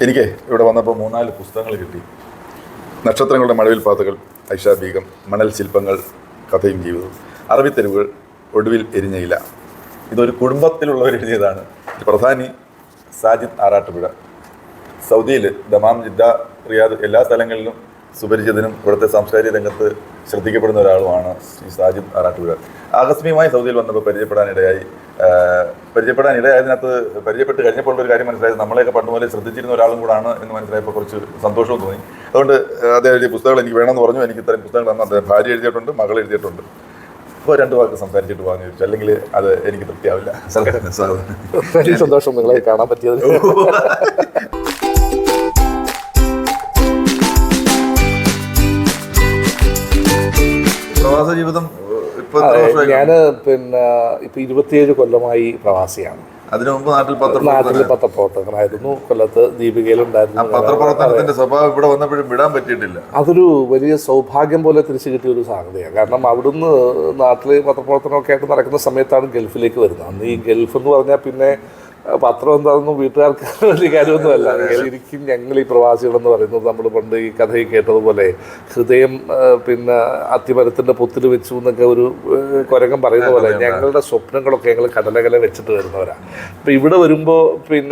എനിക്ക് ഇവിടെ വന്നപ്പോൾ 3-4 പുസ്തകങ്ങൾ കിട്ടി. നക്ഷത്രങ്ങളുടെ മഴവിൽ പാതകൾ, ഐഷ ബീഗം, മണൽ ശില്പങ്ങൾ, കഥയും ജീവിതവും, അറബിത്തെരുവുകൾ, ഒടുവിൽ എരിഞ്ഞയില. ഇതൊരു കുടുംബത്തിലുള്ളവർ എഴുതിയതാണ്. പ്രധാനി സാജിദ് ആറാട്ടുപുഴ. സൗദിയിൽ ദമാം, ജിദ്ദ, റിയാദ് എല്ലാ സ്ഥലങ്ങളിലും സുപരിചിതനും ഇവിടുത്തെ സാംസ്കാരിക രംഗത്ത് ശ്രദ്ധിക്കപ്പെടുന്ന ഒരാളുമാണ് ശ്രീ സാജിദ് ആറാട്ടുപുഴ. ആകസ്മികമായി സൗദിയിൽ വന്നപ്പോൾ പരിചയപ്പെടാനിടയായതിനകത്ത് പരിചയപ്പെട്ട് കഴിഞ്ഞപ്പോൾ ഒരു കാര്യം മനസ്സിലായത് നമ്മളെയൊക്കെ പണ്ട് മുതലേ ശ്രദ്ധിച്ചിരുന്ന ഒരാളും കൂടാണ് എന്ന് മനസ്സിലായപ്പോൾ കുറച്ച് സന്തോഷവും തോന്നി. അതുകൊണ്ട് അദ്ദേഹം എഴുതിയ പുസ്തകങ്ങൾ എനിക്ക് വേണമെന്ന് പറഞ്ഞു. എനിക്ക് ഇത്രയും പുസ്തകങ്ങൾ തന്നു. അദ്ദേഹം ഭാര്യ എഴുതിയിട്ടുണ്ട്, മകൾ എഴുതിയിട്ടുണ്ട്. ഇപ്പോൾ 2 വാക്ക് സംസാരിച്ചിട്ട് പോകാമെന്ന് ചോദിച്ചു. അല്ലെങ്കിൽ അത് എനിക്ക് തൃപ്തിയാവില്ല. സന്തോഷം നിങ്ങളെ കാണാൻ പറ്റിയത്. പ്രവാസ ജീവിതം ഞാൻ ഇപ്പൊ 27 കൊല്ലമായി പ്രവാസിയാണ്. അതിനു മുമ്പ് നാട്ടിൽ പത്രപ്രവർത്തകനായിരുന്നു. കൊല്ലത്ത് ദീപികയിലുണ്ടായിരുന്നു. പത്രപ്രവർത്തനത്തിന്റെ സ്വഭാവം ഇവിടെ വന്നപ്പോഴും വിടാൻ പറ്റിയിട്ടില്ല. അതൊരു വലിയ സൗഭാഗ്യം പോലെ തിരിച്ചു കിട്ടിയ ഒരു സാധ്യതയാണ്. കാരണം അവിടുന്ന് നാട്ടിൽ പത്രപ്രവർത്തനമൊക്കെ ആയിട്ട് നടക്കുന്ന സമയത്താണ് ഗൾഫിലേക്ക് വരുന്നത്. അന്ന് ഈ ഗൾഫ് എന്ന് പറഞ്ഞാൽ പിന്നെ പത്രം എന്താണെന്നും വീട്ടുകാർക്ക് വലിയ കാര്യമൊന്നുമല്ല. ശരിക്കും ഞങ്ങൾ ഈ പ്രവാസികളെന്ന് പറയുന്നത് നമ്മൾ പണ്ട് ഈ കഥയിൽ കേട്ടതുപോലെ ഹൃദയം അത്തിമരത്തിൻ്റെ പൊത്തിൽ വെച്ചു എന്നൊക്കെ ഒരു കുരങ്ങൻ പറയുന്ന പോലെ ഞങ്ങളുടെ സ്വപ്നങ്ങളൊക്കെ ഞങ്ങൾ കടലകല വെച്ചിട്ട് വരുന്നവരാണ്. അപ്പം ഇവിടെ വരുമ്പോൾ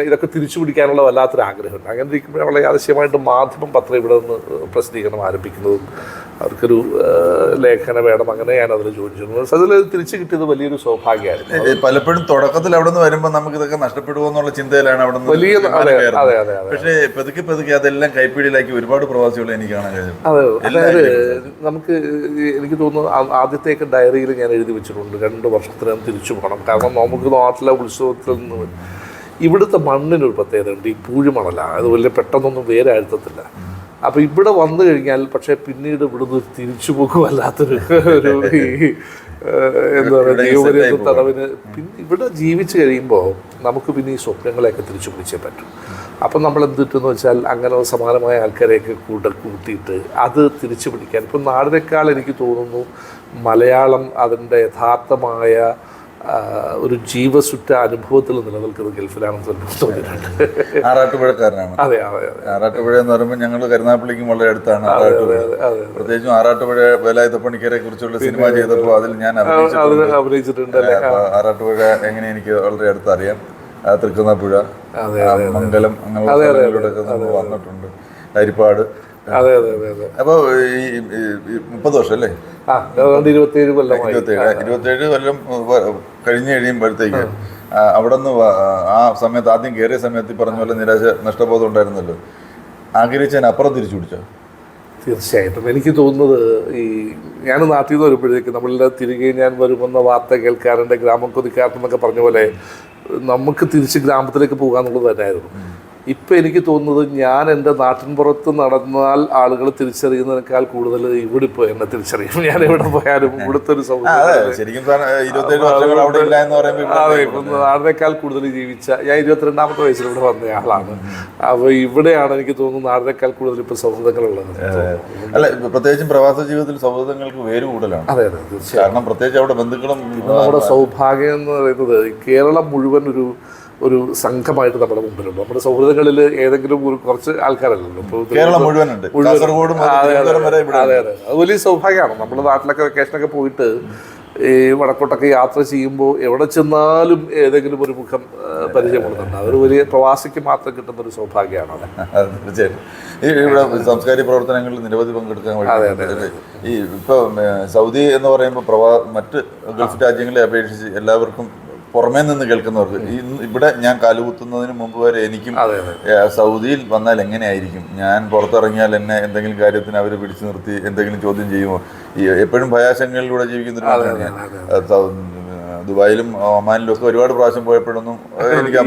ഇതൊക്കെ തിരിച്ചു പിടിക്കാനുള്ള വല്ലാത്തൊരു ആഗ്രഹമുണ്ട്. അങ്ങനെ ഇരിക്കുമ്പോൾ വളരെ ആവശ്യമായിട്ട് മാധ്യമം പത്രം ഇവിടെ നിന്ന് പ്രസിദ്ധീകരണം ആരംഭിക്കുന്നതും അവർക്കൊരു ലേഖന വേണം. അങ്ങനെ ഞാൻ അതിൽ ചോദിച്ചിരുന്നു. അതിൽ തിരിച്ചു കിട്ടിയത് വലിയൊരു സൗഭാഗ്യമായിരുന്നു. പലപ്പോഴും തുടക്കത്തിൽ അവിടെ നിന്ന് വരുമ്പോൾ നമുക്ക് ഇതൊക്കെ നഷ്ടപ്പെടുമോ എന്നുള്ള ചിന്തയിലാണ് അവിടെ നിന്ന് വലിയ. പക്ഷേ പതുക്കെ അതെല്ലാം കൈപ്പിടിയിലാക്കി ഒരുപാട് പ്രവാസികൾ എനിക്ക് കാണാൻ കഴിയും. അതായത് നമുക്ക് എനിക്ക് തോന്നുന്നു ആദ്യത്തേക്ക് ഡയറിയിൽ ഞാൻ എഴുതി വെച്ചിട്ടുണ്ട് 2 വർഷത്തിനകം തിരിച്ചു പോകണം. കാരണം നമുക്ക് നാട്ടിലെ ഉത്സവത്തിൽ നിന്ന് ഇവിടുത്തെ മണ്ണിനൊരു പ്രത്യേകതയുണ്ട്. ഈ പൂഴിമണലാണ്. അത് വലിയ പെട്ടെന്നൊന്നും വേറെ അഴുത്തത്തില്ല. അപ്പോൾ ഇവിടെ വന്നു കഴിഞ്ഞാൽ പക്ഷേ പിന്നീട് ഇവിടുന്ന് തിരിച്ചു പോകുമല്ലാത്തൊരു എന്താ പറയുക ജീവപര്യന്ത തടവിന് ഇവിടെ ജീവിച്ചു കഴിയുമ്പോൾ നമുക്ക് പിന്നെ ഈ സ്വപ്നങ്ങളെയൊക്കെ തിരിച്ചു പിടിച്ചേ പറ്റും. അപ്പം നമ്മൾ എന്തിട്ടെന്ന് വെച്ചാൽ അങ്ങനെ സമാനമായ ആൾക്കാരെയൊക്കെ കൂട്ടിയിട്ട് അത് തിരിച്ചു പിടിക്കാൻ ഇപ്പം നാടിനേക്കാൾ എനിക്ക് തോന്നുന്നു മലയാളം അതിൻ്റെ യഥാർത്ഥമായ ഒരു ജീവസുറ്റ അനുഭവത്തിൽ നിലനിൽക്കുന്നത് ഗൾഫിലാണെന്ന് തോന്നിയിട്ടുണ്ട്. ആറാട്ടുപുഴക്കാരനാണ്. അതെ. ആറാട്ടുപുഴ എന്ന് പറയുമ്പോൾ ഞങ്ങൾ കരുനാപ്പള്ളിക്കും വളരെ അടുത്താണ് ആറാട്ടുപുഴ. പ്രത്യേകിച്ചും ആറാട്ടുപുഴ വേലായുധപ്പണിക്കരെ കുറിച്ചുള്ള സിനിമ ചെയ്തപ്പോൾ അതിൽ ഞാൻ അഭിനയിച്ചിട്ടുണ്ട്. ആറാട്ടുപുഴ എങ്ങനെ എനിക്ക് വളരെ അടുത്തറിയാം. തൃക്കുന്നപ്പുഴ, മംഗലം അങ്ങനെയുള്ള നമ്മൾ വന്നിട്ടുണ്ട്. ഹരിപ്പാട്. അപ്പോൾ ഈ 30 വർഷം അല്ലേ? 27 കൊല്ലം കഴിഞ്ഞ് കഴിയുമ്പോഴത്തേക്ക് അവിടെ നിന്ന് ആ സമയത്ത് ആദ്യം കയറിയ സമയത്ത് പറഞ്ഞ പോലെ നിരാശ, നഷ്ടബോധം ഉണ്ടായിരുന്നല്ലോ. ആഗ്രഹിച്ചതിനപ്പുറം തിരിച്ചു പിടിച്ചോ? തീർച്ചയായിട്ടും. എനിക്ക് തോന്നുന്നത് ഈ ഞാൻ നാട്ടിൽ നിന്ന് വരുമ്പോഴേക്ക് നമ്മളുടെ തിരികെ ഞാൻ വരുമെന്ന വാർത്ത കേൾക്കാറുണ്ട്. ഗ്രാമം കൊതിക്കാറെന്നൊക്കെ പറഞ്ഞ പോലെ നമുക്ക് തിരിച്ച് ഗ്രാമത്തിലേക്ക് പോകാന്നുള്ളത് തന്നെയായിരുന്നു. ഇപ്പം എനിക്ക് തോന്നുന്നത് ഞാൻ എൻ്റെ നാട്ടിൻപുറത്ത് നടന്നാൽ ആളുകൾ തിരിച്ചറിയുന്നതിനേക്കാൾ കൂടുതൽ ഇവിടെ ഇപ്പോൾ എന്നെ തിരിച്ചറിയും. ഞാൻ എവിടെ പോയാലും ഇവിടുത്തെ ഒരു നാടിനേക്കാൾ കൂടുതൽ ജീവിച്ച ഞാൻ 22ാമത്തെ വയസ്സിൽ ഇവിടെ വന്ന ആളാണ്. അപ്പോൾ ഇവിടെയാണ് എനിക്ക് തോന്നുന്നു നാടിനേക്കാൾ കൂടുതൽ ഇപ്പോൾ സൗഹൃദങ്ങളുള്ളത്. അല്ല, പ്രത്യേകിച്ചും പ്രവാസ ജീവിതത്തിൽ സൗഹൃദങ്ങൾക്ക് വേര് കൂടുതലാണ്. അതെ, തീർച്ചയായും. കാരണം പ്രത്യേകിച്ച് അവിടെ ബന്ധുക്കളും. നമ്മുടെ സൗഭാഗ്യം എന്ന് പറയുന്നത് കേരളം മുഴുവൻ ഒരു സംഘമായിട്ട് നമ്മുടെ മുമ്പിലുണ്ട്. നമ്മുടെ സൗഹൃദങ്ങളിൽ ഏതെങ്കിലും കുറച്ച് ആൾക്കാരല്ലല്ലോ കേരളം മുഴുവനുണ്ട്. അതെ, അത് വലിയ സൗഭാഗ്യമാണ്. നമ്മുടെ നാട്ടിലൊക്കെ വെക്കേഷനൊക്കെ പോയിട്ട് ഈ വടക്കോട്ടൊക്കെ യാത്ര ചെയ്യുമ്പോൾ എവിടെ ചെന്നാലും ഏതെങ്കിലും ഒരു മുഖം പരിചയപ്പെടുന്നുണ്ട്. അതൊരു വലിയ പ്രവാസിക്ക് മാത്രം കിട്ടുന്ന ഒരു സൗഭാഗ്യമാണ്. തീർച്ചയായിട്ടും. ഇവിടെ സാംസ്കാരിക പ്രവർത്തനങ്ങളിൽ നിരവധി പങ്കെടുക്കാൻ വേണ്ടി ഈ ഇപ്പോൾ സൗദി എന്ന് പറയുമ്പോൾ മറ്റ് ഗൾഫ് രാജ്യങ്ങളെ അപേക്ഷിച്ച് എല്ലാവർക്കും പുറമേ നിന്ന് കേൾക്കുന്നവർക്ക് ഇവിടെ ഞാൻ കാലുകുത്തുന്നതിന് മുമ്പ് വരെ എനിക്കും സൗദിയിൽ വന്നാൽ എങ്ങനെയായിരിക്കും, ഞാൻ പുറത്തിറങ്ങിയാൽ എന്നെ എന്തെങ്കിലും കാര്യത്തിന് അവർ പിടിച്ചു നിർത്തി എന്തെങ്കിലും ചോദ്യം ചെയ്യുമോ, ഈ എപ്പോഴും ഭയാശങ്കകളിലൂടെ ജീവിക്കുന്നൊരു ദുബായിലും ഒമാനിലും ഒക്കെ ഒരുപാട് പ്രാവശ്യം പോയപ്പോഴൊന്നും എനിക്ക്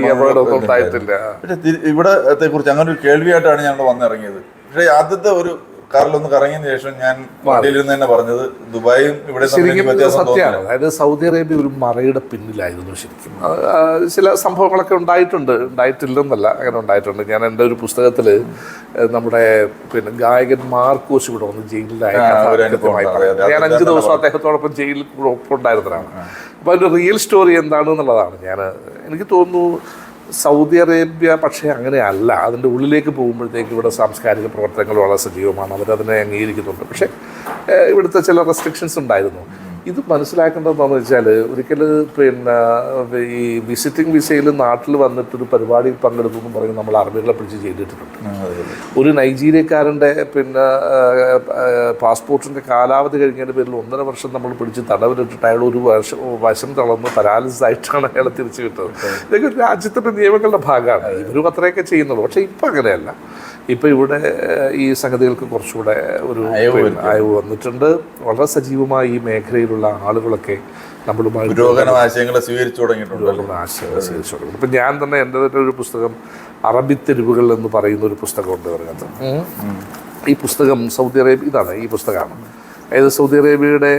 പക്ഷെ ഇവിടത്തെ കുറിച്ച് അങ്ങനെ ഒരു കേൾവിയായിട്ടാണ് ഞാൻ ഇവിടെ വന്നിറങ്ങിയത്. പക്ഷേ ആദ്യത്തെ ഒരു കാറിലൊന്ന് കറങ്ങിയതിന് ശേഷം ഞാൻ വണ്ടിയിലിരുന്ന് തന്നെ പറഞ്ഞത് ദുബായും ഇവിടെ സത്യമാണ്. അതായത് സൗദി അറേബ്യ ഒരു മറയുടെ പിന്നിലായിരുന്നു ശരിക്കും. ചില സംഭവങ്ങളൊക്കെ ഉണ്ടായിട്ടില്ലെന്നല്ല, അങ്ങനെ ഉണ്ടായിട്ടുണ്ട്. ഞാൻ എൻ്റെ ഒരു പുസ്തകത്തിൽ നമ്മുടെ ഗായകൻ മാർക്കോസ് ഇവിടെ വന്ന് ജയിലിലായ ഞാൻ 5 ദിവസം അദ്ദേഹത്തോടൊപ്പം ജയിലിൽ ഉണ്ടായിരുന്നതാണ്. അപ്പോൾ അതിൻ്റെ റിയൽ സ്റ്റോറി എന്താണെന്നുള്ളതാണ് എനിക്ക് തോന്നുന്നു സൗദി അറേബ്യ പക്ഷേ അങ്ങനെയല്ല. അതിൻ്റെ ഉള്ളിലേക്ക് പോകുമ്പോഴത്തേക്ക് ഇവിടെ സാംസ്കാരിക പ്രവർത്തനങ്ങൾ വളരെ സജീവമാണ്, അവരതിനെ അംഗീകരിക്കുന്നുണ്ട്. പക്ഷേ ഇവിടുത്തെ ചില റെസ്ട്രിക്ഷൻസ് ഉണ്ടായിരുന്നു. ഇത് മനസ്സിലാക്കേണ്ടത് എന്താണെന്ന് വെച്ചാൽ, ഒരിക്കൽ പിന്നെ ഈ വിസിറ്റിംഗ് വിസയിൽ നാട്ടിൽ വന്നിട്ടൊരു പരിപാടിയിൽ പങ്കെടുത്തു എന്ന് പറഞ്ഞ് നമ്മൾ അറബികളെ പിടിച്ച് ചെയ്തിട്ടുണ്ട്. ഒരു നൈജീരിയക്കാരൻ്റെ പിന്നെ പാസ്പോർട്ടിൻ്റെ കാലാവധി കഴിഞ്ഞതിൻ്റെ പേരിൽ 1.5 വർഷം നമ്മൾ പിടിച്ച് തടവിലിട്ടിട്ട് അയാൾ ഒരു വശം തളർന്ന് പരാലിസിസ് ആയിട്ടാണ് അയാളെ തിരിച്ചു വിട്ടത്. ഇതൊക്കെ രാജ്യത്തിൻ്റെ നിയമങ്ങളുടെ ഭാഗമാണ്. ഇവരും അത്രയൊക്കെ ചെയ്യുന്നുള്ളൂ. പക്ഷേ ഇപ്പം അങ്ങനെയല്ല. ഇപ്പം ഇവിടെ ഈ സംഗതികൾക്ക് കുറച്ചുകൂടെ ഒരു അയവ് വന്നിട്ടുണ്ട്. വളരെ സജീവമായി ഈ മേഖലയിലുള്ള ആളുകളൊക്കെ നമ്മളുമായി ആശയങ്ങളെ സ്വീകരിച്ചു തുടങ്ങിയിട്ടുണ്ട്. ഇപ്പം ഞാൻ തന്നെ എൻ്റെ തന്നെ ഒരു പുസ്തകം അറബി തെരുവുകൾ എന്ന് പറയുന്ന ഒരു പുസ്തകമുണ്ട് അതിനകത്ത്. ഈ പുസ്തകം സൗദി അറേബ്യ, ഇതാണ് ഈ പുസ്തകമാണ്. അതായത് സൗദി അറേബ്യയുടെ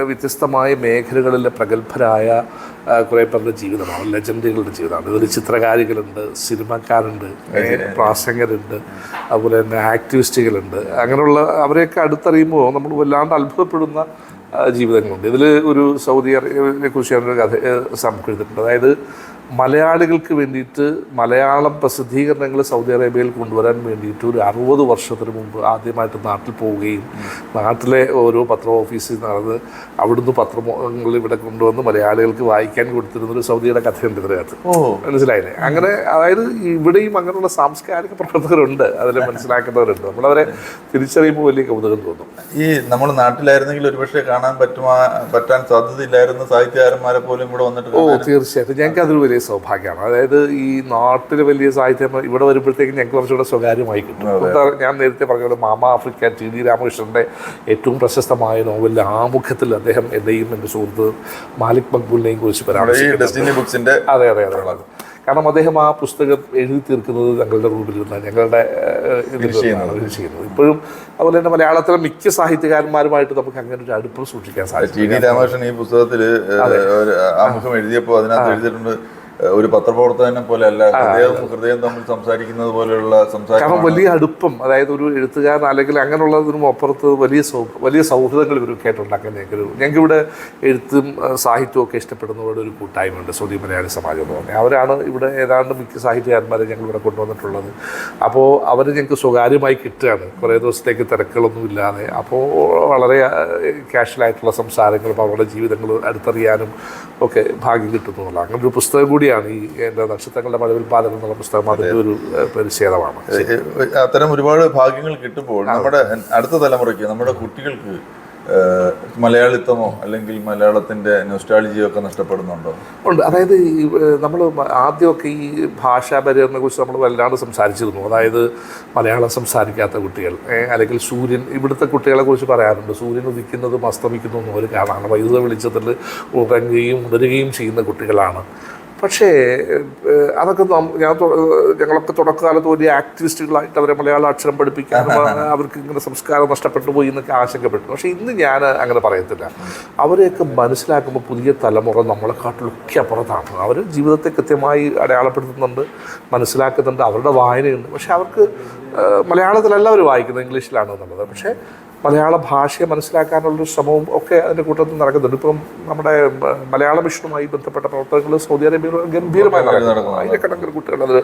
വ്യത്യസ്തമായ മേഖലകളിലെ പ്രഗത്ഭരായ കുറേ പേരുടെ ജീവിതമാണ്, ലെജൻഡുകളുടെ ജീവിതമാണ്. ഇതിൽ ചിത്രകാരികളുണ്ട്, സിനിമക്കാരുണ്ട്, പ്രാസംഗകരുണ്ട്, അതുപോലെ തന്നെ ആക്ടിവിസ്റ്റുകളുണ്ട്. അങ്ങനെയുള്ള അവരെയൊക്കെ അടുത്തറിയുമ്പോൾ നമ്മൾ വല്ലാണ്ട് അത്ഭുതപ്പെടുന്ന ജീവിതങ്ങളുണ്ട്. ഇതിൽ ഒരു സൗദി അറേബ്യയെ കുറിച്ച് ഞാനൊരു കഥ സംഭവിച്ചിട്ടുണ്ട്. അതായത് മലയാളികൾക്ക് വേണ്ടിയിട്ട് മലയാളം പ്രസിദ്ധീകരണങ്ങൾ സൗദി അറേബ്യയിൽ കൊണ്ടുവരാൻ വേണ്ടിയിട്ട് ഒരു 60 വർഷത്തിന് മുമ്പ് ആദ്യമായിട്ട് നാട്ടിൽ പോവുകയും നാട്ടിലെ ഓരോ പത്ര ഓഫീസിൽ നടന്ന് അവിടുന്ന് പത്രങ്ങൾ ഇവിടെ കൊണ്ടുവന്ന് മലയാളികൾക്ക് വായിക്കാൻ കൊടുത്തിരുന്നൊരു സൗദിയുടെ കഥയുണ്ട് ഇതിനകത്ത്. മനസ്സിലായില്ലേ? അങ്ങനെ അതായത് ഇവിടെയും അങ്ങനെയുള്ള സാംസ്കാരിക പ്രവർത്തകരുണ്ട്, അതിൽ മനസ്സിലാക്കുന്നവരുണ്ട്. നമ്മളവരെ തിരിച്ചറിയുമ്പോൾ വലിയ കൗതുകം തോന്നും. ഈ നമ്മൾ നാട്ടിലായിരുന്നെങ്കിൽ ഒരുപക്ഷെ കാണാൻ പറ്റാൻ സാധ്യതയില്ലായിരുന്ന സാഹിത്യകാരന്മാരെ പോലും ഇവിടെ വന്നിട്ട് തീർച്ചയായിട്ടും ഞങ്ങൾക്ക് അതൊരു വലിയ സൗഭാഗ്യമാണ്. അതായത് ഈ നാട്ടിൽ വലിയ സാഹിത്യം ഇവിടെ വരുമ്പോഴത്തേക്കും ഞങ്ങൾക്ക് കുറച്ചുകൂടെ സ്വകാര്യമായി കിട്ടും. ഞാൻ നേരത്തെ പറഞ്ഞ പോലെ മാമ ആഫ്രിക്ക ടി.ഡി. രാമകൃഷ്ണൻ്റെ ഏറ്റവും പ്രശസ്തമായ നോവലിലെ ആമുഖത്തിൽ അദ്ദേഹം എൻ്റെയും എൻ്റെ സുഹൃത്ത് മാലിക് മക്ബൂലിനെയും കുറിച്ച് പരാമർശിച്ചിട്ടുണ്ട്. അതെ. കാരണം അദ്ദേഹം ആ പുസ്തകം എഴുതി തീർക്കുന്നത് ഞങ്ങളുടെ റൂമിലിരുന്ന ഞങ്ങളുടെ ഇതിൽ ചെയ്യുന്നത്. ഇപ്പോഴും അതുപോലെ തന്നെ മലയാളത്തിലെ മിക്ക സാഹിത്യകാരന്മാരുമായിട്ട് നമുക്ക് അങ്ങനെ ഒരു അടുപ്പം സൂക്ഷിക്കാൻ സാധിക്കും. ടി.ഡി. രാമകൃഷ്ണൻ ഈ പുസ്തകത്തിൽ ആമുഖം എഴുതിയപ്പോൾ അതിനകത്ത് എഴുതിയിട്ടുണ്ട്, ഒരു പത്രപ്രവർത്തകനെ പോലെ അല്ല, ഹൃദയം തമ്മിൽ സംസാരിക്കുന്നത് പോലെയുള്ള സംസാരം. കാരണം വലിയ അടുപ്പം, അതായത് ഒരു എഴുത്തുകാരൻ അല്ലെങ്കിൽ അങ്ങനെയുള്ളതിനും അപ്പുറത്ത് വലിയ സൗഹൃദങ്ങൾ ഇവരൊക്കെ ആയിട്ടുണ്ടാക്കാൻ ഞങ്ങൾക്ക് ഇവിടെ എഴുത്തും സാഹിത്യവും ഒക്കെ ഇഷ്ടപ്പെടുന്നവരുടെ ഒരു കൂട്ടായ്മയുണ്ട്, സൗദി മലയാളി സമാജം എന്ന് പറഞ്ഞാൽ. അവരാണ് ഇവിടെ ഏതാണ്ട് മിക്ക സാഹിത്യകാരന്മാരെ ഞങ്ങൾ ഇവിടെ കൊണ്ടുവന്നിട്ടുള്ളത്. അപ്പോൾ അവർ ഞങ്ങൾക്ക് സ്വകാര്യമായി കിട്ടുകയാണ്, കുറേ ദിവസത്തേക്ക് തിരക്കുകളൊന്നും ഇല്ലാതെ. അപ്പോൾ വളരെ കാഷ്വലായിട്ടുള്ള സംസാരങ്ങളും അവരുടെ ജീവിതങ്ങൾ അടുത്തറിയാനും ഒക്കെ ഭാഗ്യം കിട്ടുന്നതല്ല. അങ്ങനെ ഒരു പുസ്തകം കൂടിയാണ് ഈ എൻ്റെ നക്ഷത്രങ്ങളുടെ മഴവിൽപ്പാദനം എന്നുള്ള പുസ്തകം. അതിൻ്റെ ഒരു പരിച്ഛേദമാണ്. അത്തരം ഒരുപാട് ഭാഗ്യങ്ങൾ കിട്ടുമ്പോൾ നമ്മുടെ അടുത്ത തലമുറയ്ക്ക്, നമ്മുടെ കുട്ടികൾക്ക് മലയാളിത്തമോ അല്ലെങ്കിൽ മലയാളത്തിൻ്റെ നൊസ്റ്റാൾജിയോ ഒക്കെ നഷ്ടപ്പെടുന്നുണ്ടോ? ഉണ്ട്. അതായത് നമ്മൾ ആദ്യമൊക്കെ ഈ ഭാഷാപരിചയത്തിനെ കുറിച്ച് നമ്മൾ വല്ലാണ്ട് സംസാരിച്ചിരുന്നു. അതായത് മലയാളം സംസാരിക്കാത്ത കുട്ടികൾ, അല്ലെങ്കിൽ സൂര്യൻ, ഇവിടുത്തെ കുട്ടികളെ കുറിച്ച് പറയാറുണ്ട്, സൂര്യൻ ഉദിക്കുന്നതും അസ്തമിക്കുന്നതും ഒരു കാണാണ്, വൈദ്യുത വെളിച്ചത്തിൽ ഉറങ്ങുകയും ഉണരുകയും ചെയ്യുന്ന കുട്ടികളാണ്. പക്ഷേ അതൊക്കെ ഞങ്ങളൊക്കെ തുടക്കകാലത്ത് വലിയ ആക്ടിവിസ്റ്റുകളായിട്ട് അവരെ മലയാള അക്ഷരം പഠിപ്പിക്കാനും അവർക്ക് ഇങ്ങനെ സംസ്കാരം നഷ്ടപ്പെട്ടു പോയി എന്നൊക്കെ ആശങ്കപ്പെട്ടു. പക്ഷേ ഇന്ന് ഞാൻ അങ്ങനെ പറയത്തില്ല. അവരെയൊക്കെ മനസ്സിലാക്കുമ്പോൾ പുതിയ തലമുറ നമ്മളെക്കാട്ടിലൊക്കെ അപ്പുറത്താണ്. അവർ ജീവിതത്തെ കൃത്യമായി അടയാളപ്പെടുത്തുന്നുണ്ട്, മനസ്സിലാക്കുന്നുണ്ട്, അവരുടെ വായനയുണ്ട്. പക്ഷേ അവർക്ക് മലയാളത്തിലല്ല അവർ വായിക്കുന്നത്, ഇംഗ്ലീഷിലാണ് എന്നുള്ളത്. പക്ഷേ മലയാള ഭാഷയെ മനസ്സിലാക്കാനുള്ളൊരു ശ്രമവും ഒക്കെ അതിൻ്റെ കൂട്ടത്തിൽ നടക്കുന്നുണ്ട്. ഇപ്പം നമ്മുടെ മലയാള മിഷനുമായി ബന്ധപ്പെട്ട പ്രവർത്തനങ്ങൾ സൗദി അറേബ്യയിൽ ഗംഭീരമായി നടക്കുന്നു. ആയിരക്കണക്കിന് കുട്ടികൾ അതിൽ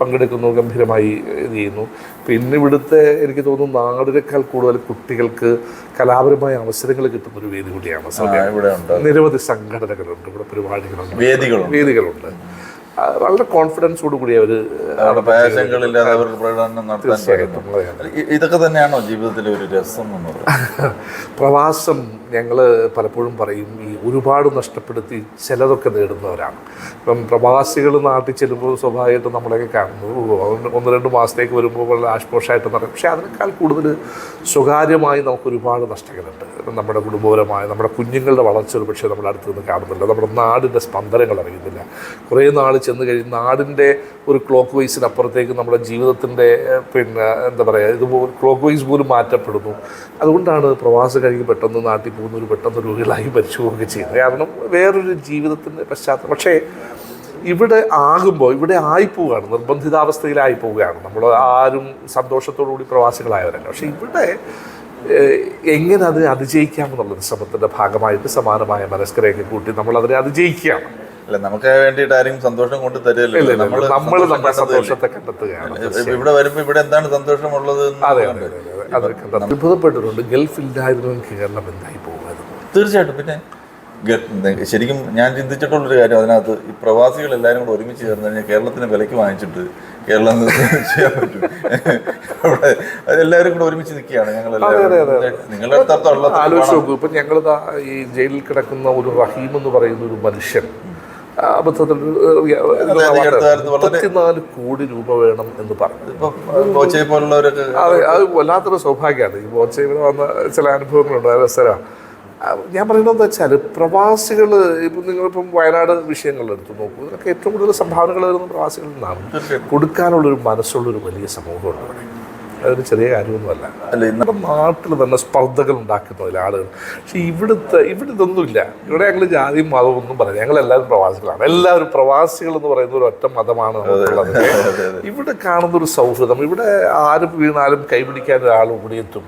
പങ്കെടുക്കുന്നു, ഗംഭീരമായി ഇത് ചെയ്യുന്നു. പിന്നെ ഇവിടുത്തെ എനിക്ക് തോന്നുന്നു നാടിനേക്കാൾ കൂടുതൽ കുട്ടികൾക്ക് കലാപരമായ അവസരങ്ങൾ കിട്ടുന്നൊരു വേദി കൂടിയാണ് സൗദി. നിരവധി സംഘടനകളുണ്ട്, ഇവിടെ പരിപാടികളുണ്ട്, വേദികളുണ്ട്. വളരെ കോൺഫിഡൻസോട് കൂടി അവർ ഇതൊക്കെ തന്നെയാണോ ജീവിതത്തിലെ ഒരു രസം എന്ന് പറയുന്നത്? പ്രവാസം ഞങ്ങൾ പലപ്പോഴും പറയും, ഈ ഒരുപാട് നഷ്ടപ്പെടുത്തി ചിലതൊക്കെ നേടുന്നവരാണ്. ഇപ്പം പ്രവാസികൾ നാട്ടിൽ ചെല്ലുമ്പോൾ സ്വാഭാവികമായിട്ടും നമ്മളൊക്കെ കാണുന്നു 1-2 മാസത്തേക്ക് വരുമ്പോൾ വളരെ ആശ്വാസമായിട്ട് നടക്കും. പക്ഷേ അതിനേക്കാൾ കൂടുതൽ സ്വകാര്യമായി നമുക്ക് ഒരുപാട് നഷ്ടങ്ങളുണ്ട്. നമ്മുടെ കുടുംബപരമായ നമ്മുടെ കുഞ്ഞുങ്ങളുടെ വളർച്ച ഒരു പക്ഷേ നമ്മുടെ അടുത്ത് നിന്ന് കാണുന്നില്ല, നമ്മുടെ നാടിൻ്റെ സ്പന്ദനങ്ങൾ അറിയുന്നില്ല. കുറേ നാൾ ചെന്ന് കഴിഞ്ഞ് നാടിൻ്റെ ഒരു ക്ലോക്ക് വൈസിനപ്പുറത്തേക്ക് നമ്മുടെ ജീവിതത്തിൻ്റെ പിന്നെ എന്താ പറയുക, ഇതുപോലെ ക്ലോക്ക് വൈസ് പോലും മാറ്റപ്പെടുന്നു. അതുകൊണ്ടാണ് പ്രവാസം കഴിഞ്ഞ് പെട്ടെന്ന് നാട്ടിൽ പോകുന്നൊരു പെട്ടെന്ന് രോഗികളായി മരിച്ചു പോവുകയൊക്കെ ചെയ്യുന്നത്. കാരണം വേറൊരു ജീവിതത്തിൻ്റെ പശ്ചാത്തലം. പക്ഷേ ഇവിടെ ആകുമ്പോൾ ഇവിടെ ആയിപ്പോവുകയാണ്, നിർബന്ധിതാവസ്ഥയിലായി പോവുകയാണ്. നമ്മൾ ആരും സന്തോഷത്തോടുകൂടി പ്രവാസികളായവരല്ല. പക്ഷേ ഇവിടെ എങ്ങനെ അതിനെ അതിജയിക്കാമെന്നുള്ളത് ശ്രമത്തിൻ്റെ ഭാഗമായിട്ട് സമാനമായ മനസ്കരെയൊക്കെ കൂട്ടി നമ്മളതിനെ അതിജയിക്കുകയാണ്. അല്ല നമുക്ക് വേണ്ടിയിട്ട് ആരെയും സന്തോഷം കൊണ്ട് തരികയല്ലോ, നമ്മൾ നമ്മുടെ സന്തോഷത്തെ കണ്ടെത്തുകയാണ്. ഇവിടെ വരുമ്പോ ഇവിടെ എന്താണ് സന്തോഷമുള്ളത് അത്ഭുതപ്പെട്ടിട്ടുണ്ട്. ഗൾഫ് ഇല്ലായിരുന്നു കേരളം എന്തായി പോകുമായിരുന്നു. തീർച്ചയായിട്ടും. പിന്നെ ശരിക്കും ഞാൻ ചിന്തിച്ചിട്ടുള്ളൊരു കാര്യം അതിനകത്ത് ഈ പ്രവാസികൾ എല്ലാവരും കൂടെ ഒരുമിച്ച് ചേർന്ന് കഴിഞ്ഞാൽ കേരളത്തിന് വിലയ്ക്ക് വാങ്ങിച്ചിട്ട് കേരളം ചെയ്യാൻ പറ്റും. അവിടെ അതെല്ലാവരും കൂടെ ഒരുമിച്ച് നിൽക്കുകയാണ്. നിങ്ങളുടെ അടുത്തുള്ള ആലോചിച്ച് നോക്കൂ. ഇപ്പം ഞങ്ങളിതാ ഈ ജയിലിൽ കിടക്കുന്ന ഒരു റഹീം എന്ന് പറയുന്ന ഒരു മനുഷ്യൻ അബദ്ധത്തിൽ 34 കോടി രൂപ വേണം എന്ന് പറഞ്ഞു. ബോച്ചയെ പോലുള്ളവരൊക്കെ അത് വല്ലാത്തൊരു സൗഭാഗ്യമാണ്. ഈ ബോച്ചയിൽ വന്ന ചില അനുഭവങ്ങളുണ്ട്. രസകരമാണ്. ഞാൻ പറയുന്നത് എന്താ വെച്ചാൽ പ്രവാസികൾ ഇപ്പം നിങ്ങളിപ്പം വയനാട് വിഷയങ്ങൾ എടുത്ത് നോക്കൂ. ഇതൊക്കെ ഏറ്റവും കൂടുതൽ സംഭാവനകൾ വരുന്ന പ്രവാസികളിൽ നിന്നാണ്. കൊടുക്കാനുള്ളൊരു മനസ്സുള്ളൊരു വലിയ സമൂഹമുണ്ട് അവിടെ. അതൊരു ചെറിയ കാര്യമൊന്നുമല്ല. നമ്മുടെ നാട്ടിൽ തന്നെ സ്പർദ്ധകൾ ഉണ്ടാക്കുന്നതിൽ ആളുകൾ. പക്ഷേ ഇവിടെ ഇതൊന്നുമില്ല. ഇവിടെ ഞങ്ങൾ ജാതിയും മതവും ഒന്നും പറയാം. ഞങ്ങളെല്ലാവരും പ്രവാസികളാണ്. എല്ലാവരും പ്രവാസികൾ എന്ന് പറയുന്ന ഒരു ഒറ്റ മതമാണ് നമുക്കുള്ളത്. ഇവിടെ കാണുന്നൊരു സൗഹൃദം, ഇവിടെ ആരും വീണാലും കൈപിടിക്കാൻ ഒരാൾ ഓടിയെത്തും.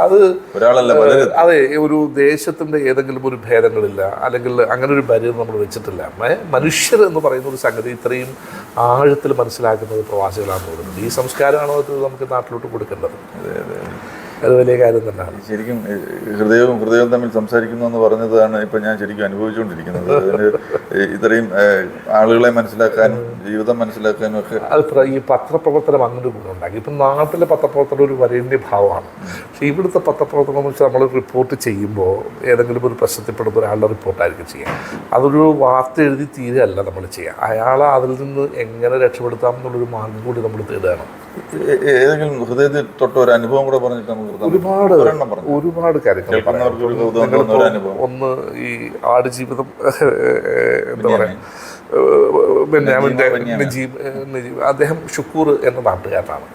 അത് അതെ, ഒരു ദേശത്തിൻ്റെ ഏതെങ്കിലും ഒരു ഭേദങ്ങളില്ല, അല്ലെങ്കിൽ അങ്ങനെ ഒരു പരിധി നമ്മൾ വെച്ചിട്ടില്ല. മനുഷ്യർ എന്ന് പറയുന്ന ഒരു സംഗതി ഇത്രയും ആഴത്തിൽ മനസ്സിലാക്കുന്നത് പ്രവാസികളാണെന്ന് തോന്നുന്നത്. ഈ സംസ്കാരമാണോ അത് നമുക്ക് നാട്ടിലോട്ട് കൊടുക്കേണ്ടത്. അത് വലിയ കാര്യം തന്നെയാണ്. ശരിക്കും ഹൃദയവും തമ്മിൽ സംസാരിക്കുന്നു എന്ന് പറഞ്ഞതാണ് ഇപ്പം ഞാൻ ശരിക്കും അനുഭവിച്ചുകൊണ്ടിരിക്കുന്നത്. അതിന് ഇത്രയും ആളുകളെ മനസ്സിലാക്കാനും ജീവിതം മനസ്സിലാക്കാനും ഒക്കെ അത് ഈ പത്രപ്രവർത്തനം അങ്ങനെ ഗുണമുണ്ടാക്കി. ഇപ്പം നാട്ടിലെ പത്രപ്രവർത്തനം ഒരു വരേണ്യ ഭാവമാണ്. പക്ഷേ ഇവിടുത്തെ പത്രപ്രവർത്തനം എന്ന് വെച്ചാൽ നമ്മൾ റിപ്പോർട്ട് ചെയ്യുമ്പോൾ ഏതെങ്കിലും ഒരു പ്രശ്നത്തിൽപ്പെടുന്ന ഒരാളുടെ റിപ്പോർട്ടായിരിക്കും ചെയ്യുക. അതൊരു വാർത്ത എഴുതി തീരെയല്ല നമ്മൾ ചെയ്യുക. അയാളെ അതിൽ നിന്ന് എങ്ങനെ രക്ഷപ്പെടുത്താം എന്നുള്ളൊരു മാർഗം കൂടി നമ്മൾ തേടുകയാണ്. ഏതെങ്കിലും ഹൃദയത്തിൽ തൊട്ട ഒരു അനുഭവം കൂടെ പറഞ്ഞിട്ട് നമുക്ക് ഒരുപാട് കാര്യങ്ങൾ. ഒന്ന് ഈ ആടുജീവിതം എന്താ പറയുക, ബെന്യാമിൻ്റെ നജീബ് അദ്ദേഹം ഷുക്കൂർ എന്ന നാട്ടുകാരനാണ്.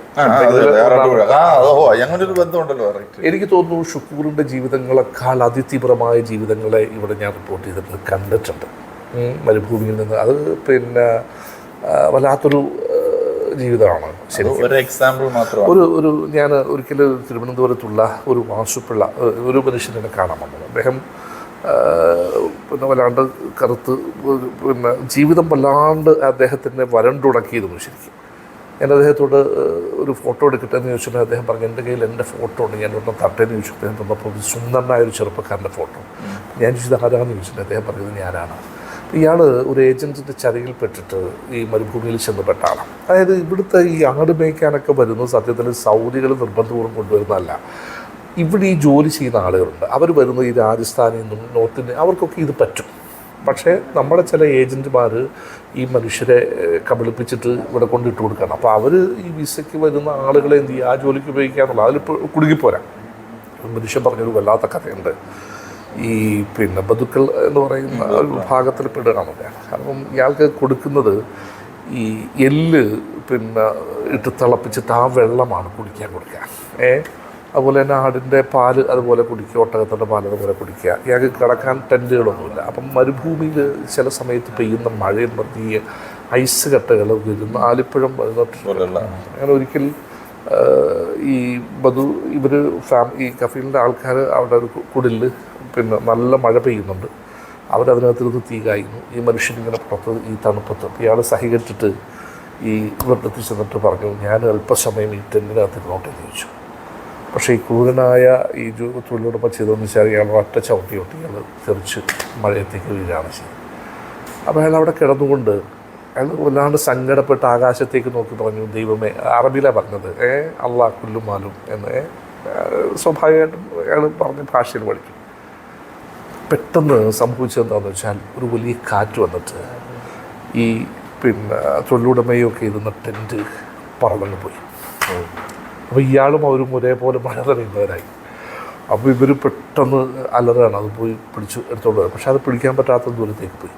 എനിക്ക് തോന്നുന്നു ഷുക്കൂറിൻ്റെ ജീവിതങ്ങളെക്കാൾ അതിതീവ്രമായ ജീവിതങ്ങളെ ഇവിടെ ഞാൻ റിപ്പോർട്ട് ചെയ്തിട്ട് കണ്ടിട്ടുണ്ട്. മരുഭൂമിയിൽ നിന്ന് അത് പിന്നെ വല്ലാത്തൊരു ജീവിതമാണ്. ശരി, ഒരു എക്സാമ്പിൾ മാത്രം. ഒരു ഞാൻ ഒരിക്കൽ തിരുവനന്തപുരത്തുള്ള ഒരു വാസുപിള്ള ഒരു മനുഷ്യനെ കാണാൻ വന്നത്. അദ്ദേഹം പിന്നെ വല്ലാണ്ട് കറുത്ത് പിന്നെ ജീവിതം വല്ലാണ്ട് അദ്ദേഹത്തിനെ വരണ്ടുടക്കിയിരുന്നു ശരിക്കും. ഞാൻ അദ്ദേഹത്തോട് ഒരു ഫോട്ടോ എടുക്കട്ടെ എന്ന് ചോദിച്ചിട്ട് അദ്ദേഹം പറഞ്ഞു എൻ്റെ കയ്യിൽ എൻ്റെ ഫോട്ടോ ഉണ്ട്, ഞാൻ ഒന്നും തട്ടേന്ന് ചോദിച്ചു. അദ്ദേഹം തന്നപ്പോൾ ഒരു സുന്ദരനായ ഒരു ചെറുപ്പക്കാരൻ്റെ ഫോട്ടോ. ഞാൻ ചോദിച്ചത് ആരാന്ന് ചോദിച്ചിട്ട് അദ്ദേഹം പറഞ്ഞത് ഞാനാണ്. ഇയാൾ ഒരു ഏജൻറ്റിൻ്റെ ചതിയിൽപ്പെട്ടിട്ട് ഈ മരുഭൂമിയിൽ ചെന്നപ്പെട്ടാണ്. അതായത് ഇവിടുത്തെ ഈ ആട് മേയ്ക്കാനൊക്കെ വരുന്നത് സത്യത്തിൽ സൗദികൾ നിർബന്ധപൂർവ്വം കൊണ്ടുവരുന്നതല്ല. ഇവിടെ ഈ ജോലി ചെയ്യുന്ന ആളുകളുണ്ട്. അവർ വരുന്നത് ഈ രാജസ്ഥാനിൽ നിന്നും നോർത്ത് ഇന്ത്യ, അവർക്കൊക്കെ ഇത് പറ്റും. പക്ഷേ നമ്മുടെ ചില ഏജൻറ്റുമാർ ഈ മനുഷ്യരെ കബളിപ്പിച്ചിട്ട് ഇവിടെ കൊണ്ടിട്ട് കൊടുക്കണം. അപ്പോൾ അവർ ഈ വിസയ്ക്ക് വരുന്ന ആളുകളെ എന്ത് ചെയ്യുക, ആ ജോലിക്ക് ഉപയോഗിക്കാന്നുള്ള അതിലിപ്പോൾ കുടുങ്ങിപ്പോരാ. മനുഷ്യൻ പറഞ്ഞൊരു വല്ലാത്ത കഥയുണ്ട്. ഈ പിന്നെ ബന്ധുക്കൾ എന്ന് പറയുന്ന ഒരു വിഭാഗത്തിൽ പെടുകയാണ്. കാരണം ഇയാൾക്ക് കൊടുക്കുന്നത് ഈ എല്ല് പിന്നെ ഇട്ട് തിളപ്പിച്ചിട്ട് ആ വെള്ളമാണ് കുടിക്കാൻ കൊടുക്കുക. അതുപോലെ തന്നെ ആടിൻ്റെ പാല് അതുപോലെ കുടിക്കുക, ഒട്ടകത്തിൻ്റെ പാൽ അതുപോലെ കുടിക്കുക. ഇയാൾക്ക് കിടക്കാൻ ടെൻറ്റുകളൊന്നുമില്ല. അപ്പം മരുഭൂമിയിൽ ചില സമയത്ത് പെയ്യുന്ന മഴയും ഈ ഐസ് കട്ടകൾ വരുന്ന ആലിപ്പഴം വരുന്നിട്ടുള്ള അങ്ങനെ ഒരിക്കൽ ഈ ഇവർ ഈ കഫീലിൻ്റെ ആൾക്കാർ അവിടെ ഒരു കുടിലിൽ പിന്നെ നല്ല മഴ പെയ്യുന്നുണ്ട്. അവരതിനകത്തിരുന്ന് തീ കായുന്നു. ഈ മനുഷ്യനിങ്ങനെ പുറത്ത് ഈ തണുപ്പത്ത് ഇയാൾ സഹികെട്ടിട്ട് ഈ ഇവരുടെ ചെന്നിട്ട് പറഞ്ഞു, ഞാൻ അല്പസമയം ഈ ടെൻറ്റിനകത്തിരുന്നോട്ടെന്ന് ചോദിച്ചു. പക്ഷേ ഈ ക്രൂരനായ ഈ തൊഴിലുടമ ചെയ്തതെന്ന് വെച്ചാൽ ഇയാൾ ഒറ്റ ചവിട്ടി ഇയാൾ തെറിച്ച് മഴയത്തേക്ക് വീഴാണ് ചെയ്തത്. അപ്പോൾ അയാൾ അവിടെ കിടന്നുകൊണ്ട് അയാൾ വല്ലാണ്ട് സങ്കടപ്പെട്ട് ആകാശത്തേക്ക് നോക്കി പറഞ്ഞു, ദൈവമേ, അറബിയിലാണ് പറഞ്ഞത്, അള്ളാഹ് കുല്ലുമാലും എന്ന് സ്വാഭാവികമായിട്ടും അയാൾ പറഞ്ഞ ഭാഷയിൽ പഠിക്കും. പെട്ടെന്ന് സംഭവിച്ചതെന്താണെന്ന് വെച്ചാൽ ഒരു വലിയ കാറ്റ് വന്നിട്ട് ഈ പിന്നെ തൊഴിലുടമയൊക്കെ ഇരുന്ന ടെൻറ്റ് പറന്നു പോയി. അപ്പോൾ ഇയാളും അവരും ഒരേപോലെ മഴ തെളിയുന്നവരായി. അപ്പോൾ ഇവർ പെട്ടെന്ന് അലറാണ്, അത് പോയി പിടിച്ച് എടുത്തോണ്ട് വരും. പക്ഷെ അത് പിടിക്കാൻ പറ്റാത്ത ദൂരത്തേക്ക് പോയി.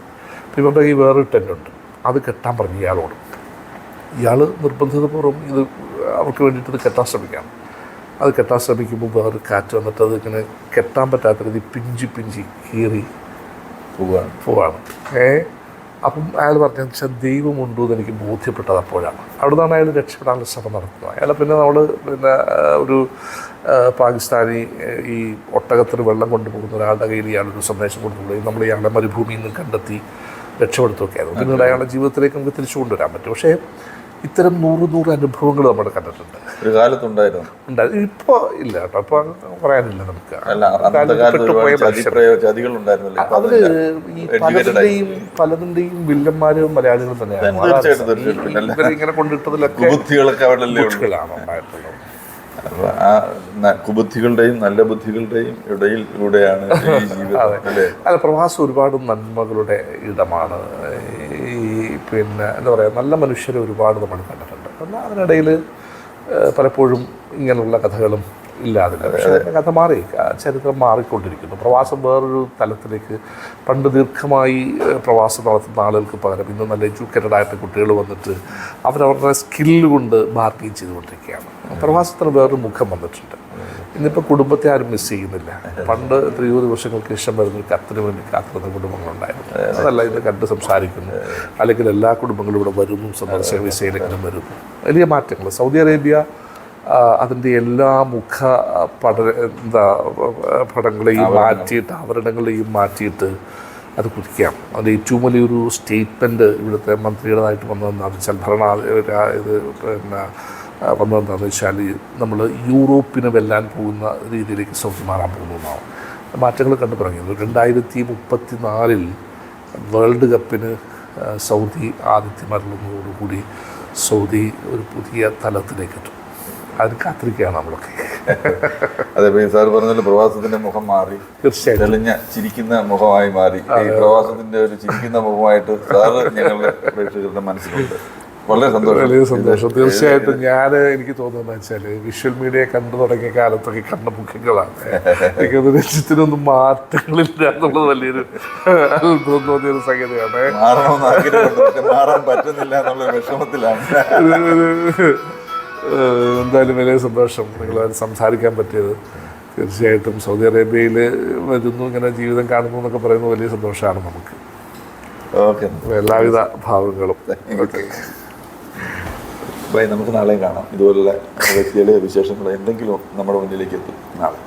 അപ്പോൾ ഇവരുടെ ഈ വേറൊരു ടെൻറ്റുണ്ട്, അത് കെട്ടാൻ പറഞ്ഞു ഇയാളോട്. ഇയാൾ നിർബന്ധിതപൂർവ്വം ഇത് അവർക്ക് വേണ്ടിയിട്ട് ഇത് കെട്ടാൻ ശ്രമിക്കാം. അത് കെട്ടാൻ ശ്രമിക്കുമ്പോൾ വേറൊരു കാറ്റ് വന്നിട്ട് അത് ഇങ്ങനെ കെട്ടാൻ പറ്റാത്ത രീതി പിഞ്ചി കീറി പോവാണ്. അപ്പം അയാൾ പറഞ്ഞതെന്ന് വെച്ചാൽ ദൈവമുണ്ടോ എന്ന് എനിക്ക് ബോധ്യപ്പെട്ടത് അപ്പോഴാണ്. അവിടെ നിന്നാണ് അയാൾ രക്ഷപ്പെടാനുള്ള ശ്രമം നടത്തുന്നത്. അയാളെ പിന്നെ നമ്മൾ ഒരു പാകിസ്ഥാനി ഈ ഒട്ടകത്തിന് വെള്ളം കൊണ്ടുപോകുന്ന ഒരാളുടെ കയ്യിൽ ഇയാളൊരു സന്ദേശം കൊടുത്തുള്ളൂ. നമ്മൾ ഇയാളെ മരുഭൂമിയിൽ നിന്ന് കണ്ടെത്തി രക്ഷപ്പെടുത്തുകയായിരുന്നു. പിന്നീട് അയാളുടെ ജീവിതത്തിലേക്ക് നമുക്ക് തിരിച്ചു കൊണ്ടുവരാൻ പറ്റും. പക്ഷേ ഇത്തരം 100 അനുഭവങ്ങൾ നമ്മൾ കണ്ടിട്ടുണ്ട്. ഒരു കാലത്തുണ്ടായിരുന്നു. ഇപ്പോൾ ഇല്ല കേട്ടോ, അപ്പോൾ പറയാനില്ല നമുക്ക്. അവര് ഈ പലതിൻ്റെയും വില്ലന്മാരും മലയാളികളും തന്നെയാണ്. ഇങ്ങനെ കൊണ്ടിട്ടതിലൊക്കെ കുബുദ്ധികളാണ് ഉണ്ടായിട്ടുള്ളത്. കുബുദ്ധികളുടെയും നല്ല ബുദ്ധികളുടെയും ഇടയിലൂടെയാണ് ഈ ജീവിതം. അല്ല, പ്രവാസം ഒരുപാട് നന്മകളുടെ ഇടമാണ്. ഈ പിന്നെ എന്താ പറയുക, നല്ല മനുഷ്യരെ ഒരുപാട് നമ്മൾ കണ്ടിട്ടുണ്ട്. എന്നാൽ അതിനിടയിൽ പലപ്പോഴും ഇങ്ങനെയുള്ള കഥകളും ഇല്ലാതില്ല. പക്ഷേ കഥ മാറി, ചരിത്രം മാറിക്കൊണ്ടിരിക്കുന്നു. പ്രവാസം വേറൊരു തലത്തിലേക്ക്, പണ്ട് ദീർഘമായി പ്രവാസം നടത്തുന്ന ആളുകൾക്ക് പകരം ഇന്ന് നല്ല എഡ്യൂക്കേറ്റഡ് ആയിട്ട് കുട്ടികൾ വന്നിട്ട് അവരവരുടെ സ്കില്ല് കൊണ്ട് ബാർഗെയിൻ ചെയ്തുകൊണ്ടിരിക്കുകയാണ്. പ്രവാസത്തിന് വേറൊരു മുഖം വന്നിട്ടുണ്ട്. ഇന്നിപ്പോൾ കുടുംബത്തെ ആരും മിസ് ചെയ്യുന്നില്ല. പണ്ട് 20 വർഷങ്ങൾക്ക് ശേഷം വരുന്നൊരു കത്തിന് വേണ്ടി കാത്തിരുന്ന കുടുംബങ്ങളുണ്ടായിരുന്നു. അതല്ല, ഇത് കണ്ട് സംസാരിക്കുന്നു, അല്ലെങ്കിൽ എല്ലാ കുടുംബങ്ങളും ഇവിടെ വരുന്നു, സന്ദർശക വിസയിലെങ്കിലും വരുന്നു. വലിയ മാറ്റങ്ങൾ. സൗദി അറേബ്യ അതിൻ്റെ എല്ലാ പടങ്ങളെയും മാറ്റിയിട്ട്, ആവരണങ്ങളെയും മാറ്റിയിട്ട് അത് കുതിക്കാം. അതിൻ്റെ ഏറ്റവും വലിയൊരു സ്റ്റേറ്റ്മെൻറ്റ് ഇവിടുത്തെ മന്ത്രിയുടേതായിട്ട് വന്നതെന്നാന്ന് വെച്ചാൽ, ഇത് പിന്നെ വന്നതെന്താണെന്ന് വെച്ചാൽ, നമ്മൾ യൂറോപ്പിനെ വെല്ലാൻ പോകുന്ന രീതിയിലേക്ക് സൗദി മാറാൻ പോകുന്നതാണ്. മാറ്റങ്ങൾ കണ്ടു തുടങ്ങിയത് 2034 വേൾഡ് കപ്പിന് സൗദി ആതിഥ്യമരുളുന്നതോടുകൂടി സൗദി ഒരു പുതിയ തലത്തിലേക്ക് എത്തും. അതിന് കാത്തിരിക്കുകയാണ് നമ്മളൊക്കെ. അതെ, സാർ പറഞ്ഞാൽ പ്രവാസത്തിന്റെ മുഖം മാറി, തീർച്ചയായിട്ടും തെളിഞ്ഞ ചിരിക്കുന്ന മുഖമായി മാറി. ഈ പ്രവാസത്തിന്റെ ഒരു ചിരിക്കുന്ന മുഖമായിട്ട് സാറ് ഞങ്ങളുടെ പ്രേക്ഷകരുടെ മനസ്സിലുണ്ട്. വളരെ സന്തോഷം. വലിയ സന്തോഷം. തീർച്ചയായിട്ടും എനിക്ക് തോന്നുന്നത് വെച്ചാൽ, വിഷ്വൽ മീഡിയ കണ്ടു തുടങ്ങിയ കാലത്തൊക്കെ കണ്ട മുഖങ്ങളാണ്. എനിക്കത് രഞ്ജിത്തിനൊന്നും മാറ്റങ്ങളില്ല എന്നുള്ളത് വലിയൊരു അത്ഭുതം തോന്നിയൊരു സംഗതിയാണ്. മാറാൻ പറ്റുന്നില്ല എന്നുള്ള വിഷമത്തിലാണ്. എന്തായാലും വലിയ സന്തോഷം നിങ്ങളത് സംസാരിക്കാൻ പറ്റിയത്. തീർച്ചയായിട്ടും സൗദി അറേബ്യയിൽ വരുന്നു, ഇങ്ങനെ ജീവിതം കാണുന്നു എന്നൊക്കെ പറയുന്നത് വലിയ സന്തോഷമാണ് നമുക്ക്. ഓക്കെ, എല്ലാവിധ ഭാവങ്ങളും. Okay bye. നമുക്ക് നാളെയും കാണാം. ഇതുപോലുള്ള വ്യക്തികളുടെ വിശേഷങ്ങൾ എന്തെങ്കിലും നമ്മുടെ മുന്നിലേക്ക് എത്തും നാളെ.